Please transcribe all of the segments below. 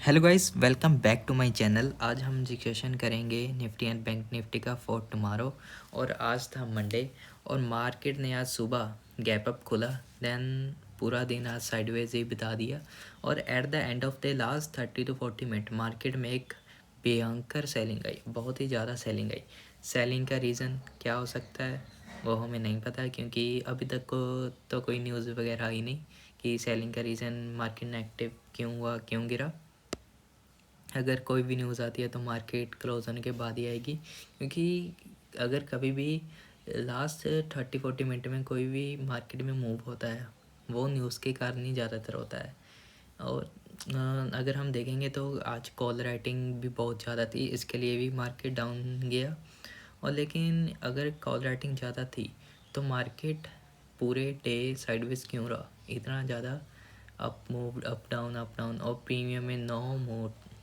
Hello guys, welcome back to my channel. आज हम discussion करेंगे निफ्टी एंड बैंक निफ्टी का फॉर टुमारो। और आज था मंडे और मार्केट ने आज सुबह गैप अप खुला, देन पूरा दिन आज साइडवेज ही बिता दिया। और at the end of the last 30 to 40 minute market में एक भयंकर सेलिंग आई, बहुत ही ज़्यादा सेलिंग आई। सेलिंग का रीज़न क्या हो सकता है वो हमें नहीं पता, क्योंकि अभी तक को तो कोई न्यूज़ वगैरह आई नहीं कि सेलिंग का रीज़न मार्केट नेगेटिव क्यों हुआ, क्यों गिरा। अगर कोई भी न्यूज़ आती है तो मार्केट क्लोज होने के बाद ही आएगी, क्योंकि अगर कभी भी लास्ट 30-40 मिनट में कोई भी मार्केट में मूव होता है वो न्यूज़ के कारण ही ज़्यादातर होता है। और अगर हम देखेंगे तो आज कॉल राइटिंग भी बहुत ज़्यादा थी, इसके लिए भी मार्केट डाउन गया। और लेकिन अगर कॉल राइटिंग ज़्यादा थी तो मार्केट पूरे डे साइडवेज क्यों रहा, इतना ज़्यादा अप मूव, अप डाउन। और प्रीमियम में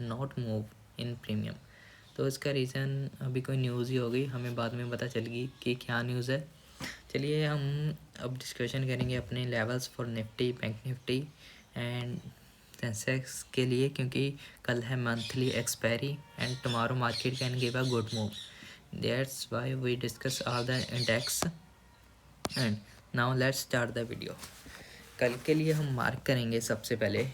नॉट मूव इन प्रीमियम। तो इसका रीज़न अभी कोई न्यूज़ ही होगी, हमें बाद में पता चलेगी कि क्या न्यूज़ है। चलिए हम अब डिस्कशन करेंगे अपने levels for Nifty, bank Nifty and Sensex के लिए, क्योंकि कल है monthly expiry and tomorrow market can give a good move. That's why we discuss all the index and now let's start the video. कल के लिए हम मार्क करेंगे सबसे पहले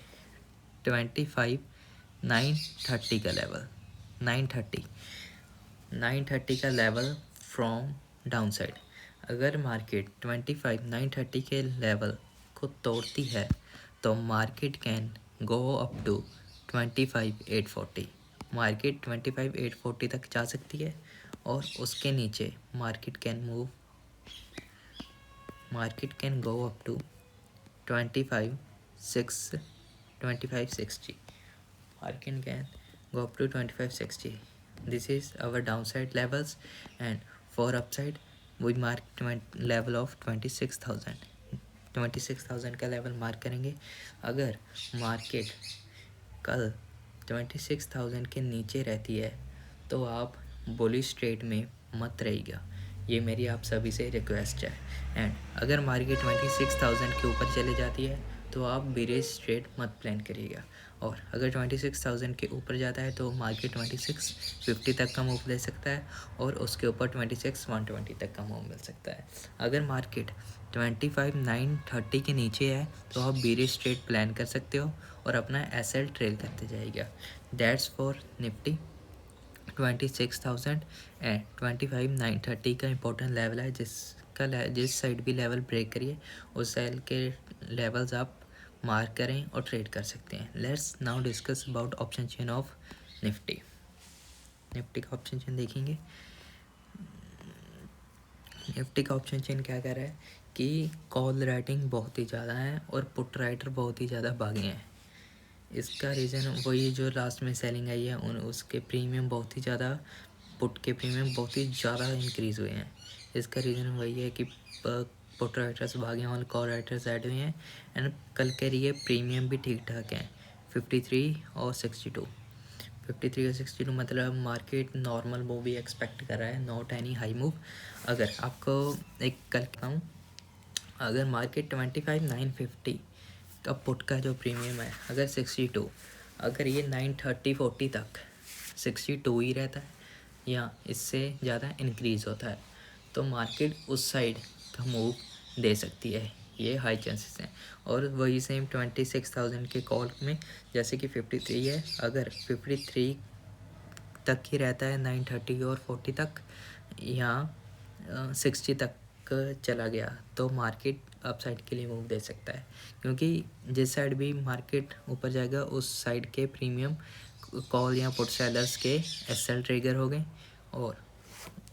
25,930 का लेवल। 930 का लेवल फ्रॉम डाउन साइड। अगर मार्केट 25,930 के लेवल को तोड़ती है तो market can go up to 25,840। Market 25,840 तक जा सकती है और उसके नीचे market can go up to 25,660. Market can go up to 2560. This is our downside levels, and for upside we mark level of 26,000. 26,000 का लेवल मार्क करेंगे। अगर मार्केट कल 26,000 के नीचे रहती है तो आप बुलिश ट्रेड में मत रहिएगा, ये मेरी आप सभी से रिक्वेस्ट है। एंड अगर मार्केट 26,000 के ऊपर चले जाती है तो आप बेरिश ट्रेड मत प्लान करिएगा। और अगर 26,000 के ऊपर जाता है तो मार्केट 2650 तक का मूव ले सकता है और उसके ऊपर 26,120 तक का मूव मिल सकता है। अगर मार्केट 25,930 के नीचे है तो आप बेरिश ट्रेड प्लान कर सकते हो और अपना एसएल ट्रेल करते जाइएगा। दैट्स फॉर निफ्टी 26,000 एंड 25,930 का इंपॉर्टेंट लेवल है, जिस साइड भी लेवल ब्रेक करिए उस साइड के लेवल्स आप मार्क करें और ट्रेड कर सकते हैं। Let's now discuss about option chain of Nifty. Nifty का ऑप्शन चेन देखेंगे। निफ्टी का ऑप्शन चेन क्या कर रहा है कि कॉल राइटिंग बहुत ही ज़्यादा है और पुट राइटर बहुत ही ज़्यादा भागे हैं। इसका रीज़न वही जो लास्ट में सेलिंग आई है उसके प्रीमियम बहुत ही ज़्यादा, पुट के प्रीमियम बहुत ही ज़्यादा इंक्रीज़ हुए हैं। इसका रीज़न वही है कि पुट राइटर्स भागे हैं और कॉल राइटर्स ऐड हुए हैं। एंड कल के लिए प्रीमियम भी ठीक ठाक हैं, 53 और 62। 53 और 62 मतलब मार्केट नॉर्मल मूव भी एक्सपेक्ट कर रहा है, नॉट एनी हाई मूव। अगर आपको एक कल कहूँ, अगर मार्केट 25,950 का पुट का जो प्रीमियम है अगर 62, अगर ये 930-40 तक 62 ही रहता है या इससे ज़्यादा इंक्रीज़ होता है तो मार्केट उस साइड का मूव दे सकती है, ये हाई चांसेस हैं। और वही सेम 26,000 के कॉल में जैसे कि 53 है, अगर 53 तक ही रहता है 930 और 40 तक या 60 तक चला गया तो मार्केट अपसाइड के लिए मूव दे सकता है, क्योंकि जिस साइड भी मार्केट ऊपर जाएगा उस साइड के प्रीमियम कॉल या पुट सेलर्स के एसएल ट्रिगर हो गए और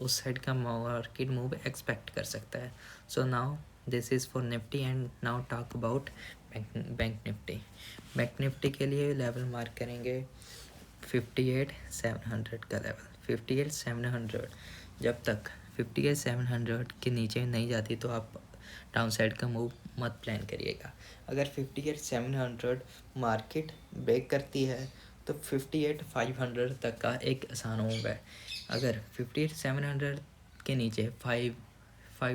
उस साइड का मार्केट मूव एक्सपेक्ट कर सकता है। So now this is for Nifty and now talk about bank Nifty. Bank Nifty के लिए लेवल मार्क करेंगे 58,700 का लेवल। 58,700 जब तक 58,700 के नीचे नहीं जाती तो आप डाउन साइड का मूव मत प्लान करिएगा। अगर 58,700 मार्केट ब्रेक करती है तो 58,500 तक का एक आसान मूव है। अगर 58,700 के नीचे 5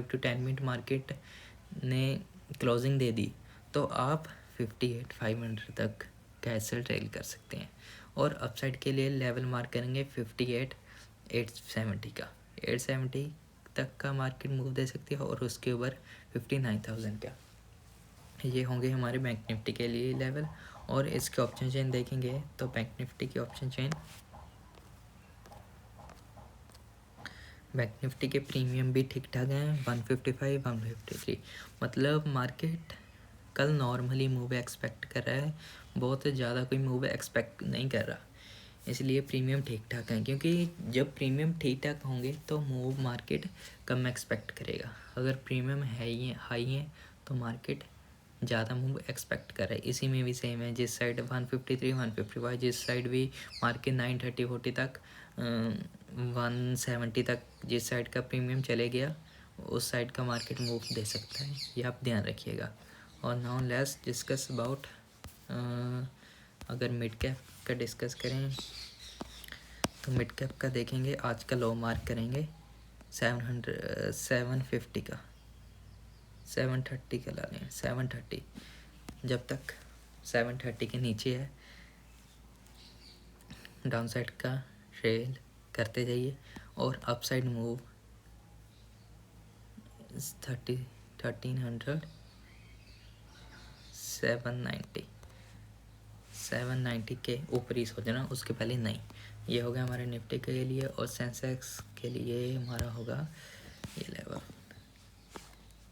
to 10 मिनट मार्केट ने क्लोजिंग दे दी तो आप 58,500 तक कैसल ट्रेल कर सकते हैं। और अपसाइड के लिए लेवल मार्क करेंगे 58,870 का। 870 तक का मार्केट मूव दे सकती है और उसके ऊपर 59,000 का। ये होंगे हमारे बैंक निफ्टी के लिए लेवल। और इसके ऑप्शन चेन देखेंगे तो बैंक निफ्टी की ऑप्शन चेन, बैंक निफ्टी के प्रीमियम भी ठीक ठाक हैं, 155, 153। मतलब मार्केट कल नॉर्मली मूव एक्सपेक्ट कर रहा है, बहुत ज़्यादा कोई मूव एक्सपेक्ट नहीं कर रहा, इसलिए प्रीमियम ठीक ठाक है। क्योंकि जब प्रीमियम ठीक ठाक होंगे तो मूव मार्केट कम एक्सपेक्ट करेगा। अगर प्रीमियम हाई है तो मार्केट ज़्यादा मूव एक्सपेक्ट कर रहा है। इसी में भी सेम है, जिस साइड 153, 155, जिस साइड भी मार्केट 930, 40 तक 170 तक जिस साइड का प्रीमियम चले गया उस साइड का मार्केट मूव दे सकता है, ये आप ध्यान रखिएगा। और नाउ लेट्स डिस्कस अबाउट, अगर मिड कैप का डिस्कस करें तो मिड कैप का देखेंगे, आज का लो मार्क करेंगे 750 का, 730 का ला लें, 730। जब तक 730 के नीचे है डाउन साइड का ट्रेल करते जाइए और अप साइड मूव 1300, 790 के ऊपर ही सोचना, उसके पहले नहीं। ये होगा हमारे निफ्टी के लिए। और सेंसेक्स के लिए हमारा होगा ये लेवल,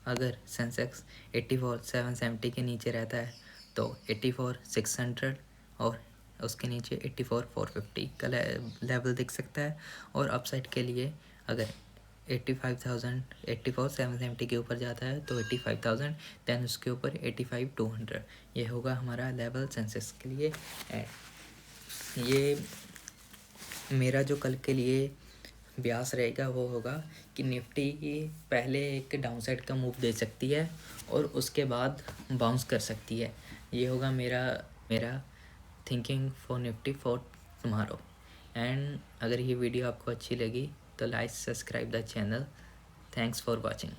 अगर सेंसेक्स 84,770 के नीचे रहता है तो 84,600 और उसके नीचे 84,450 का लेवल दिख सकता है। और अपसाइड के लिए अगर 84,770 के ऊपर जाता है तो 85,000, दैन उसके ऊपर 85,200, ये होगा हमारा लेवल सेंसेक्स के लिए। ये मेरा जो कल के लिए ब्यास रहेगा वो होगा कि निफ्टी पहले एक डाउन साइड का मूव दे सकती है और उसके बाद बाउंस कर सकती है। ये होगा मेरा thinking for Nifty for tomorrow. And अगर ये वीडियो आपको अच्छी लगी तो like subscribe the channel. Thanks for watching.